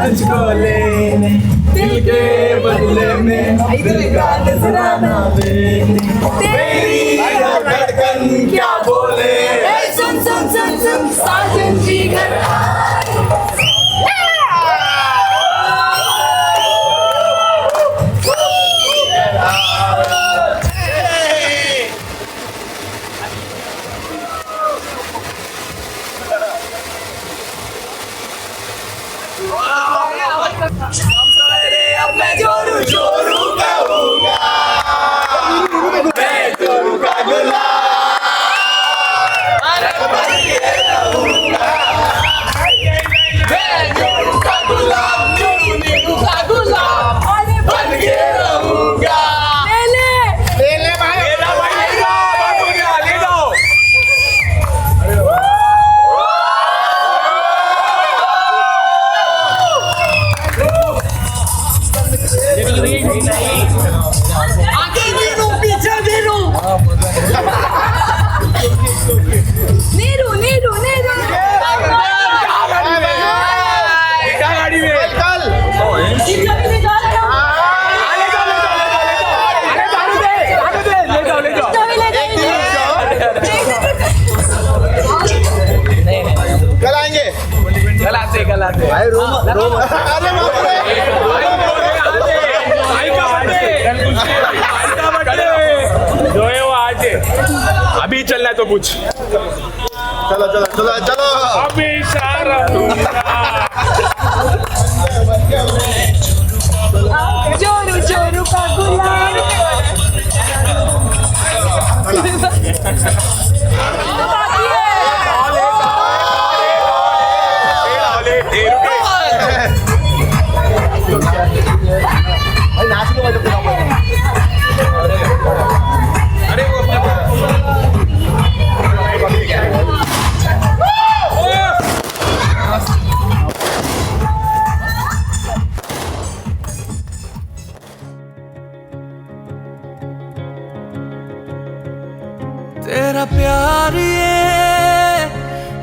मुझको लेने, दिल के बदले में दिल का नजराना देने। तेरी धड़कन क्या बोले, सुन सुन सुन सुन साजन जी घर अब मैं जोरू जोरू कहूँगा, मैं जोरू का गुलाम बन के रहूँगा, मैं जोरू का गुलाम, जोरू नीरू का गुलाम बन के रहूँगा। ले ले भाई, ले लो भाई, ले लो ले लो। आगे नीरू, पीछे नीरू, नीरू नीरू नीरू गाड़ी में कल कल आएंगे, कल आते भाई। रोम रोम अरे जो है वो आज अभी चलना है तो पूछ। चलो चलो चलो चलो अभी जोरू जोरू का गुलाम। तेरा प्यार ये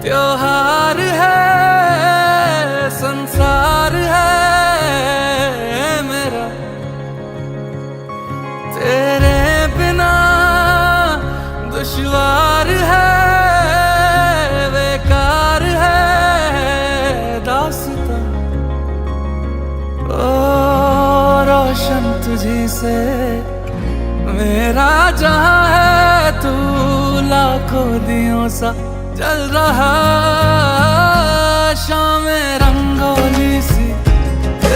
त्योहार है, संसार है मेरा, तेरे बिना दुश्वार है, बेकार है दास्तां। ओ रोशन तुझी से मेरा जहां है, तू लाखों दियों सा जल रहा, शामें रंगोली सी,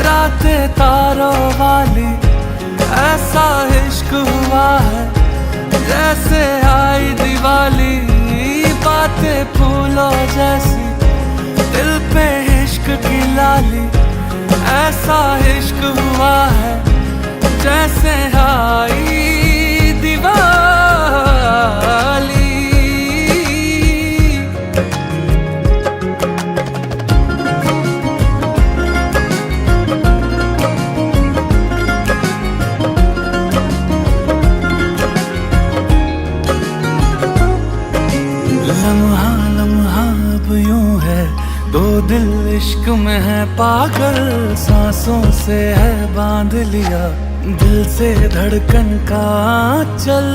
रातें तारों वाली, ऐसा इश्क हुआ है जैसे आई दिवाली, बातें फूलों जैसी, दिल पे इश्क की लाली, ऐसा इश्क हुआ है जैसे आई दिवाली। लम्हा लम्हा अब यूं है, दो दिल इश्क में है पागल, सांसों से है बांध लिया दिल से धड़कन का चल।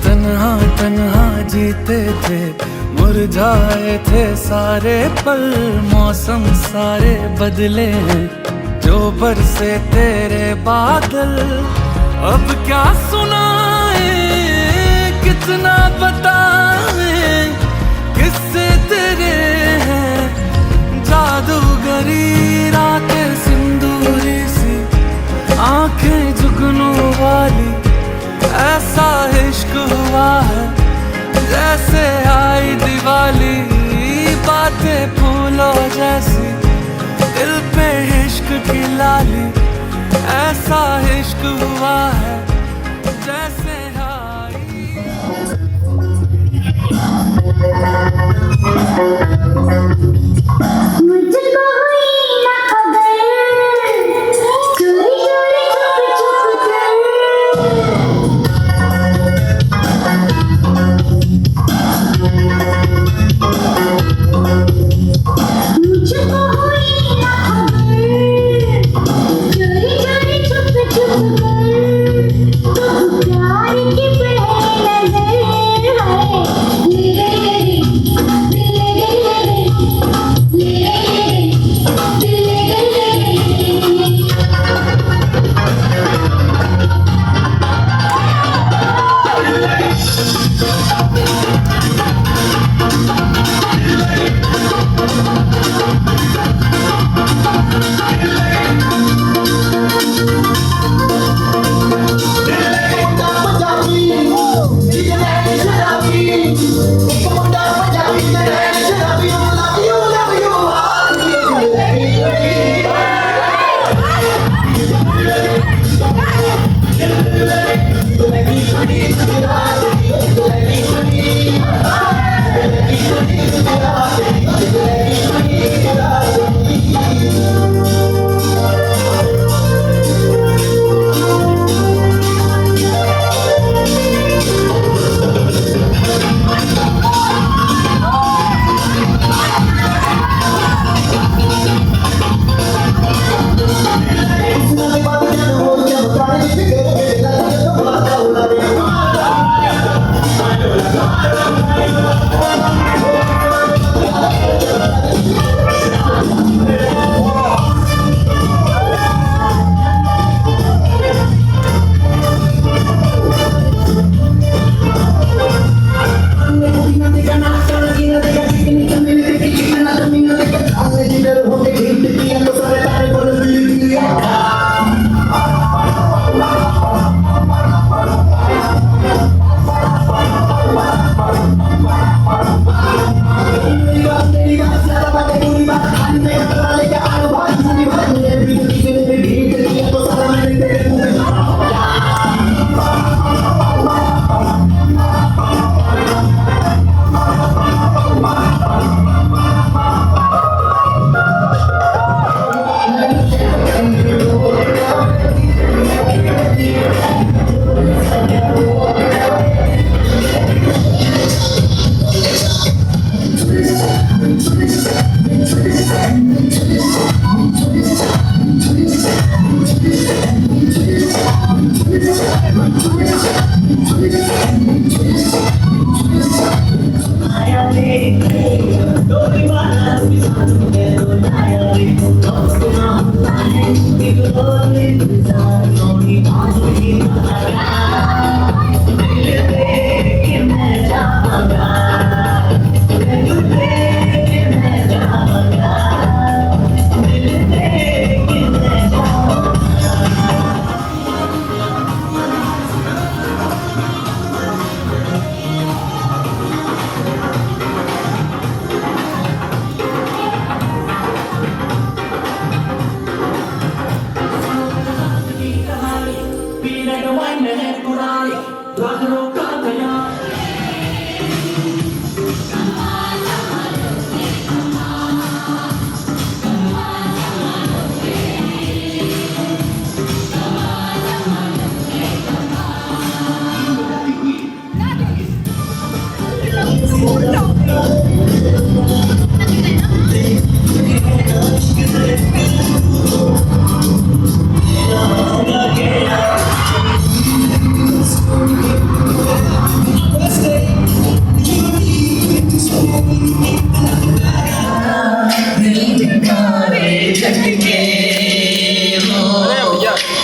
तन्हा तन्हा जीते थे, मुरझाए थे सारे पल, मौसम सारे बदले जो बरसे तेरे बादल। अब क्या सुनाए, कितना बताए, किससे तेरे हैं जादूगरी रातें सिंदूरी सी, आंखें जुगनू वाली, ऐसा इश्क हुआ है जैसे आई दिवाली, बातें फूलों जैसी, दिल पे इश्क की लाली, ऐसा इश्क हुआ है जैसे आई। मुझको हुई ना खबर, चोरी चोरी छुप छुप कर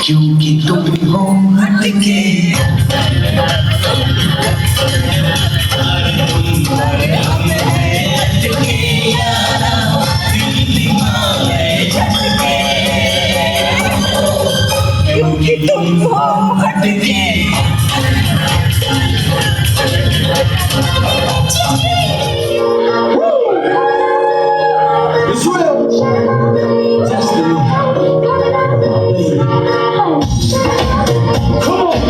क्योंकि तुम हो हटके क्योंकि तुम हो हटके Israel, destiny. Come on.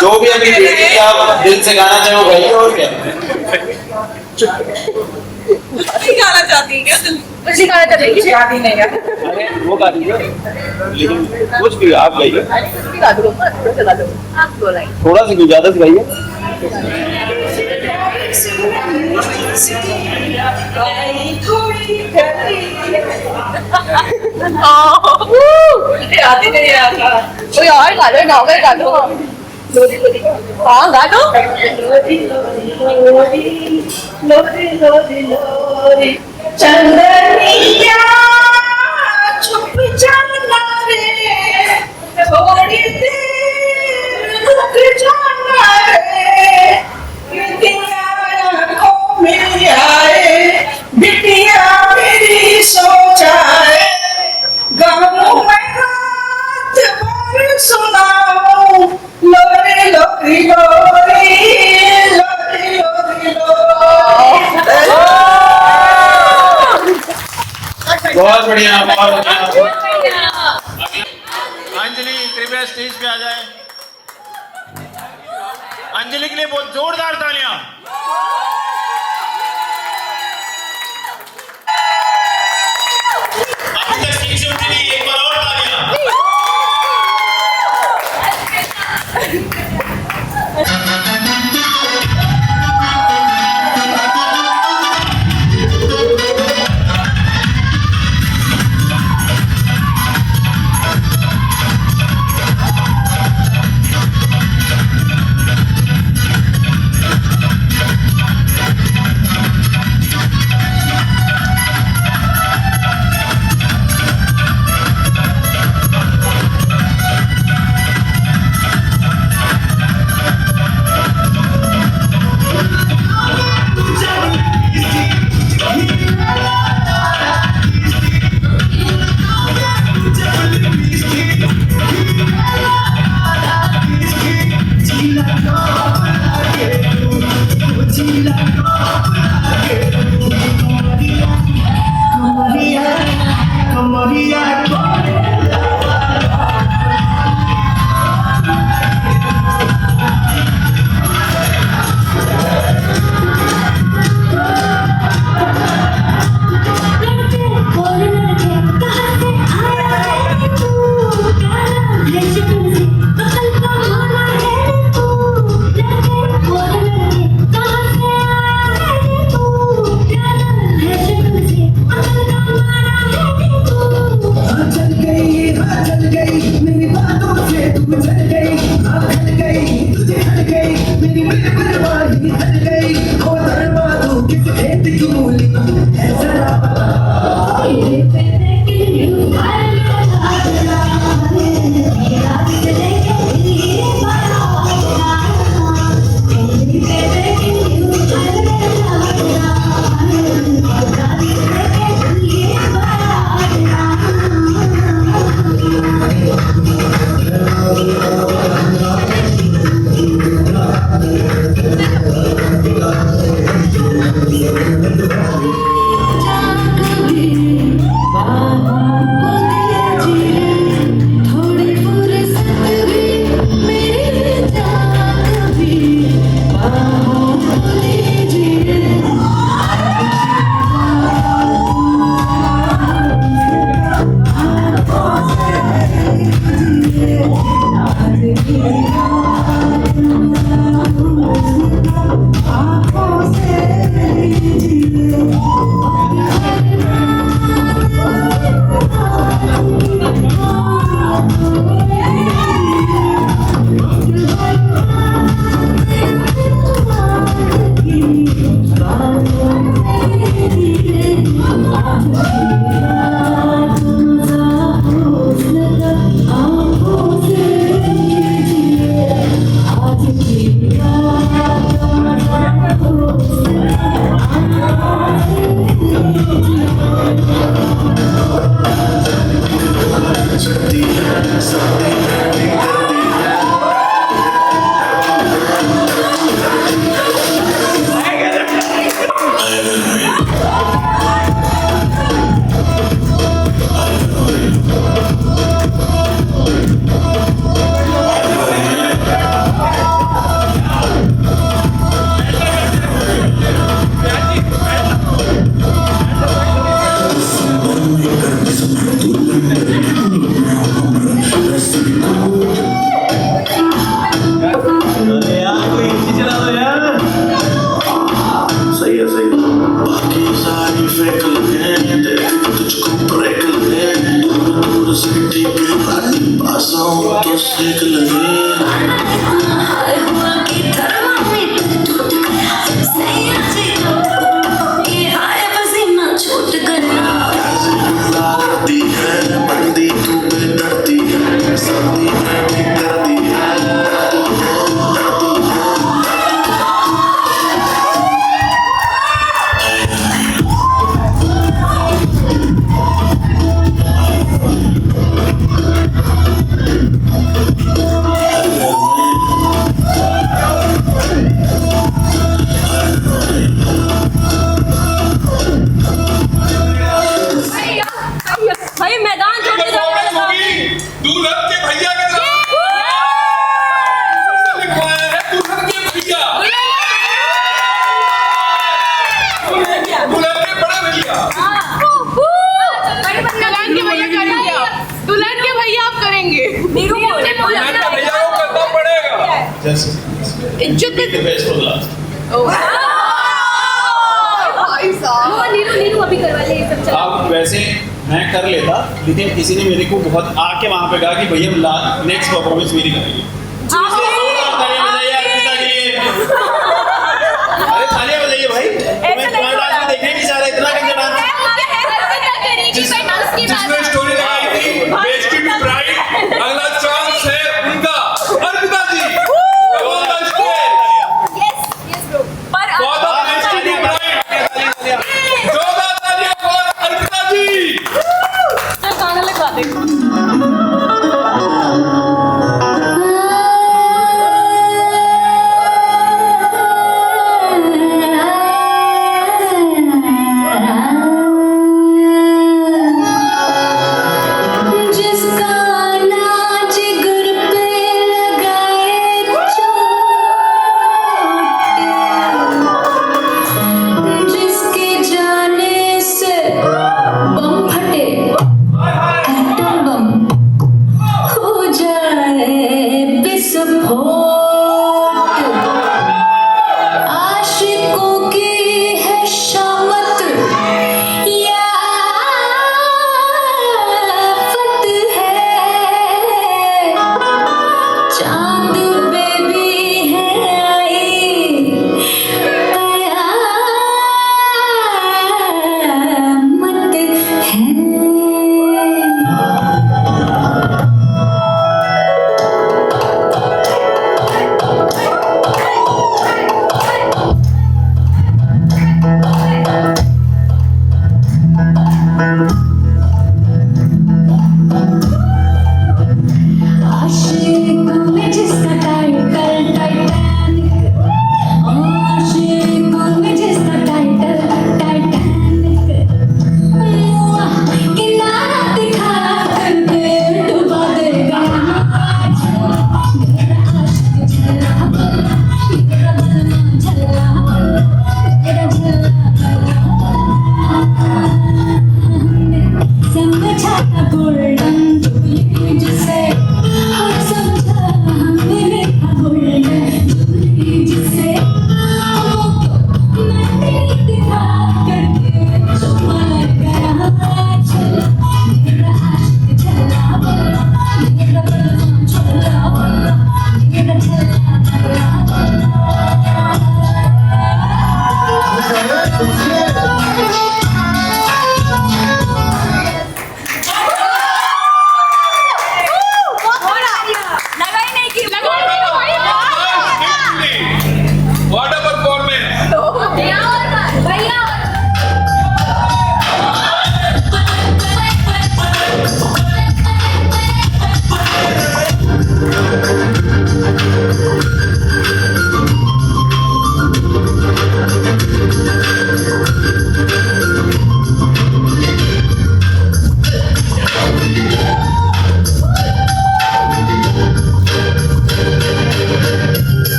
जो भी अभी बेटी आप दिल से गाना चाहो वही, और क्या गाना चाहती है क्या कुछ गाना चाहती है याद ही नहीं है अरे वो गा दीजिए, लेकिन कुछ भी आप गाइए, अरे कुछ भी गा दो, थोड़ा सा गा दो, आप दो लाइन। थोड़ा सा क्यों, ज्यादा से गाइए। याद ही नहीं आ रहा, कोई और गा दो, नॉवल गा दो। हाँ गा दो। चंदनिया छुप जाना रे थोड़ी देर रुक जाना रे बिटिया आँखों में आए बिटिया मेरी सो जाए गाँव में रात भर सुनाऊं लोरी लोरी लोरी लोरी लोरी लोरी बहुत बढ़िया, बहुत बढ़िया। अंजलि कृपया स्टेज पे आ जाए। अंजलि के लिए बहुत जोरदार तालियां। अभी तक सीख से उठी नहीं, एक बार और तालियां। नीरू बोले नाटक भैया को करना पड़ेगा। जस्ट इज्जत the best for last. भाई साहब नीरू अभी करवा ले ये सब चल अब वैसे मैं कर लेता, लेकिन किसी ने मेरे को बहुत आके वहाँ पे कहा कि भैया हम नेक्स्ट परफॉर्मेंस मेरी करेंगे। तालियां बजाइए अर्पिता के लिए। अरे तालियां बजाइए भाई, तुम्हें तुम्हारा डांस में देखने नहीं जा रहा, इतना गंदा डांस। जिसने स्टोरी लगाई थी बेस्ट टू बी ब्राइट, अगला चांस है उनका अर्पिता जी। On the stage. For the best to be bright. जोरदार तालियां for अर्पिता जी। गाना लगा दे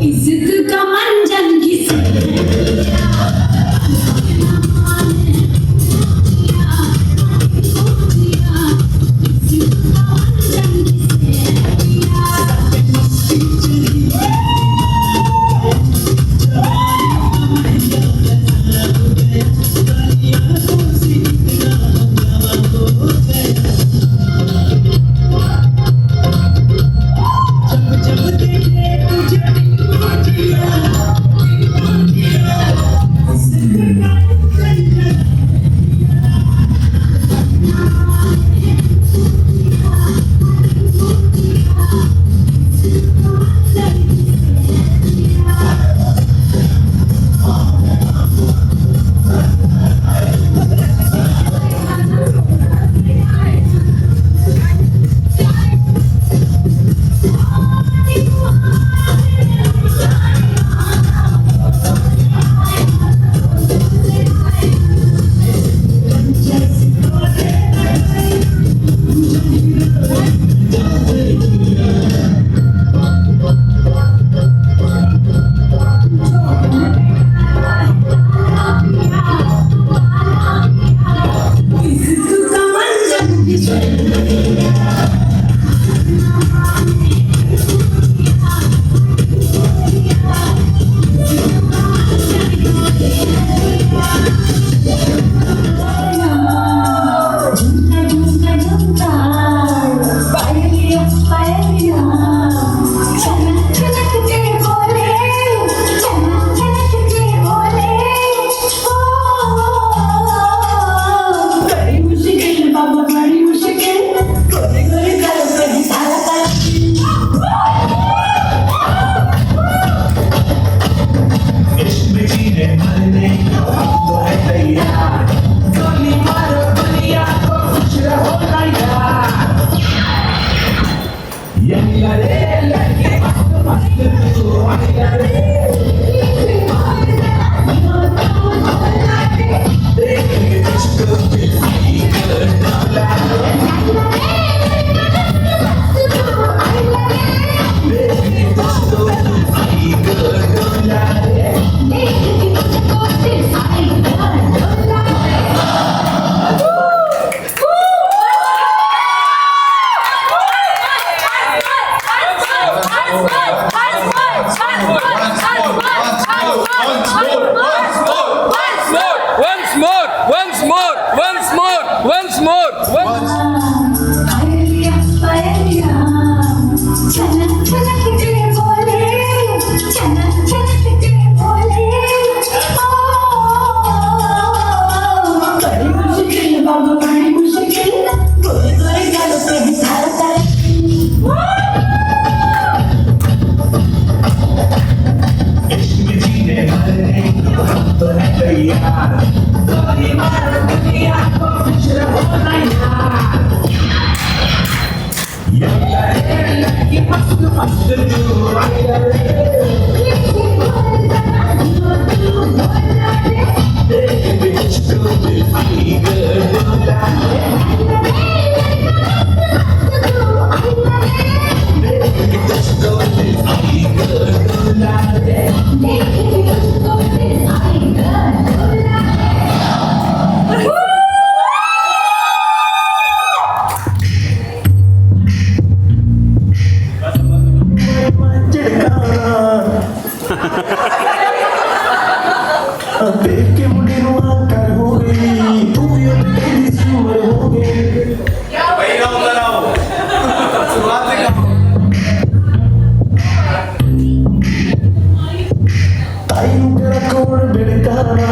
इज्जत का मंजन किसे तैयार गोली मारो दुनिया को खुश रहो ना यार ये लड़की मस्त मस्त तू देख के मुझे रुआ कर हो गई तू भी तेरी सुमर हो गई भाई गाओ बनाओ शुरुआत से गाओ ताई तेरा कौन बिड़काना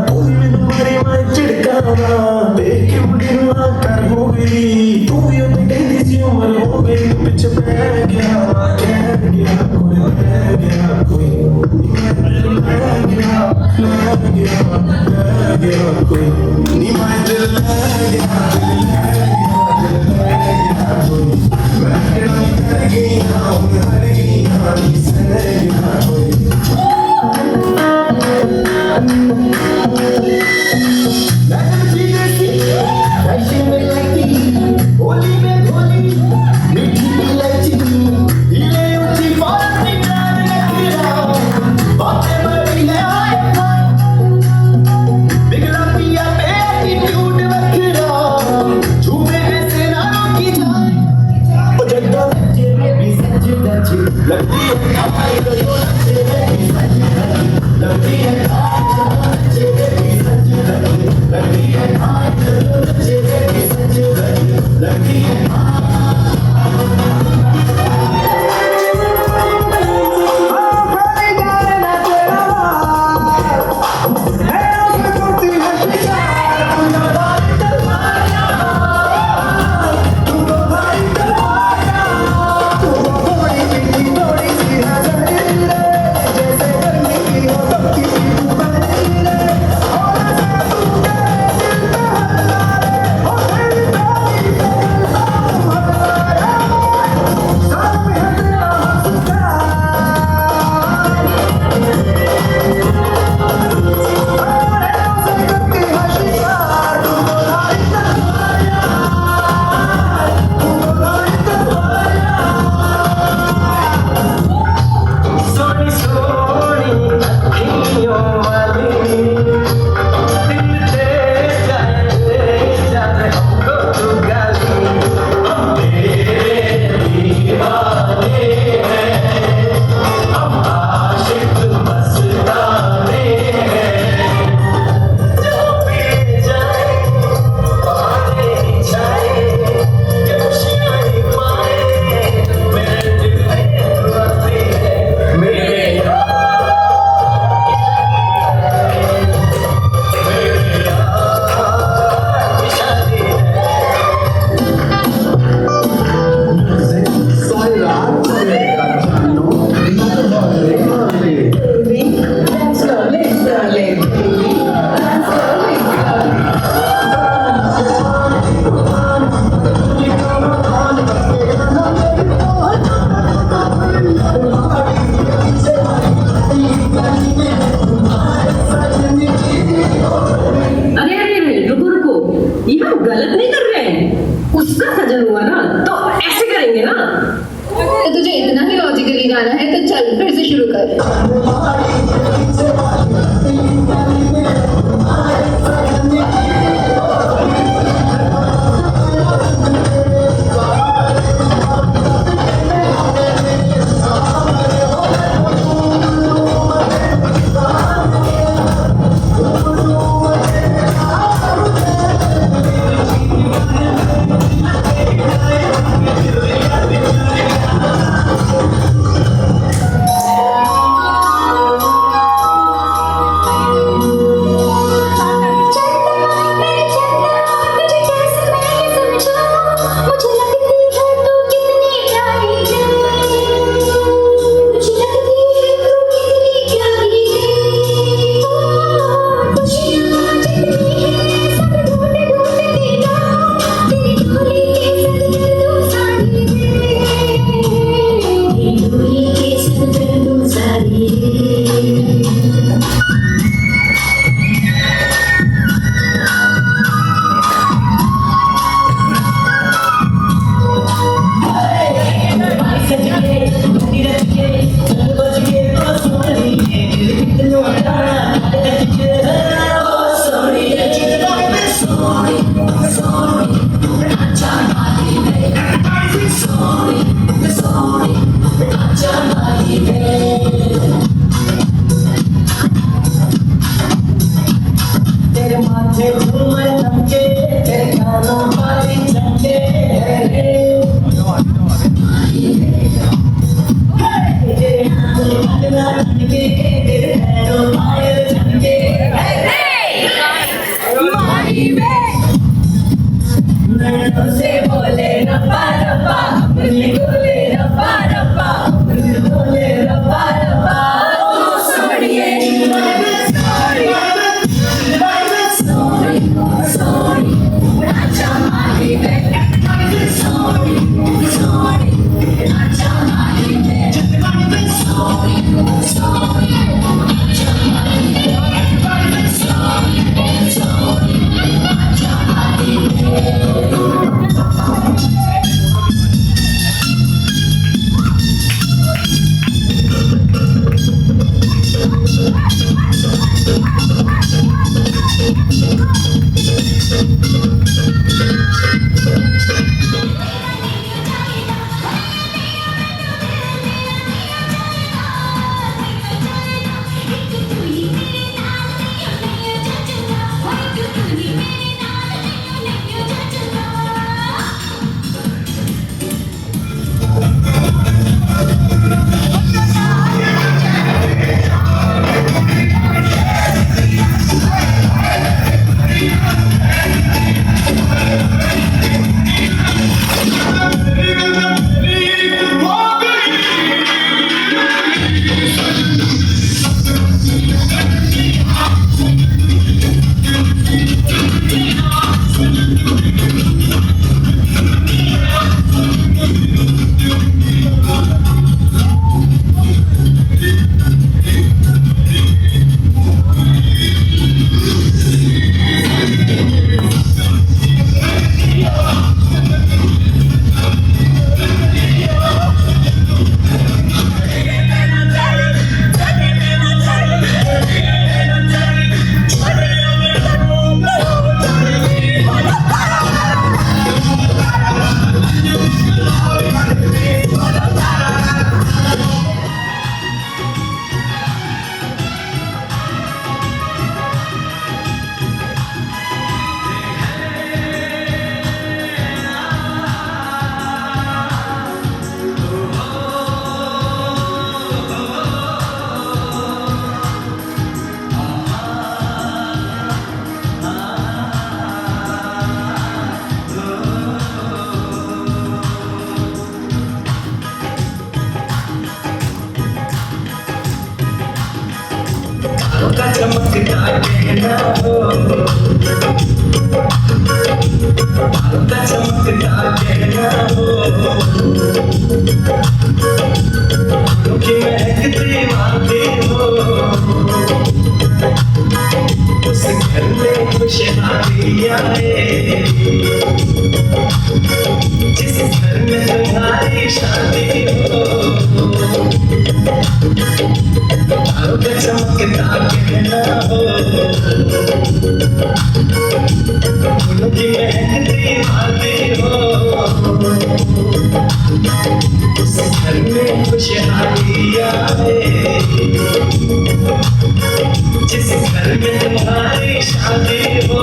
तू भी मैनू मारी मैं चिड़काना देख के मुझे रुआ कर हो गई तू भी तेरी सुमर हो गई पिछ बह गया कह गया कोई बह गया कोई कोई नी मैं दिल ले गया कोई मैं कर गया हर गया से गया कोई होली में होली मीठी इलायची हिले ऊंची बात निकाल रखिया बातें बड़ी है बिगड़ा पिया पे एटीट्यूड रखिया तेरे माथे झूमर चमके, तेरे कानों वाली चमके रे। तेरे हाथों लगना चमके, तेरे पैरों पायल चमके रे। नैनों से बोले रब्बा रब्बा, अपनी बोले रब्बा रब्बा, अपनी बोले रब्बा रब्बा। ओ सोनिए का चमकता कहना हो, का चमकता कहना हो, कि महकती मांगती हो, उस घर में खुशहाली आए, जिस घर में तुम्हारी शादी हो। का चमकता कहना हो, फूलों की महकती माली हो, उस घर में खुशहाली आए, जिस घर में तुम्हारी शादी हो।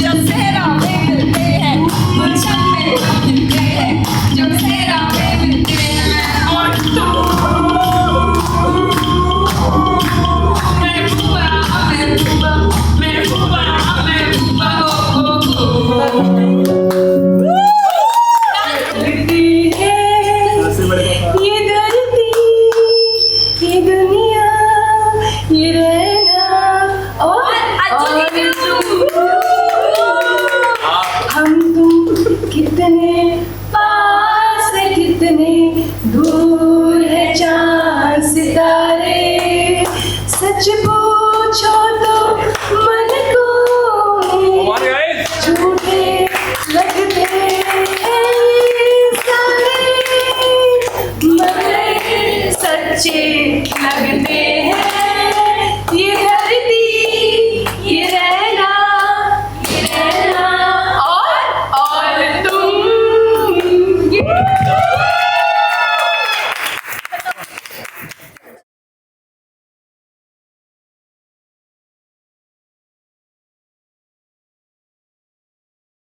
जो सेरा में मिलते हैं, गुलशन में मिलते हैं। बच्चे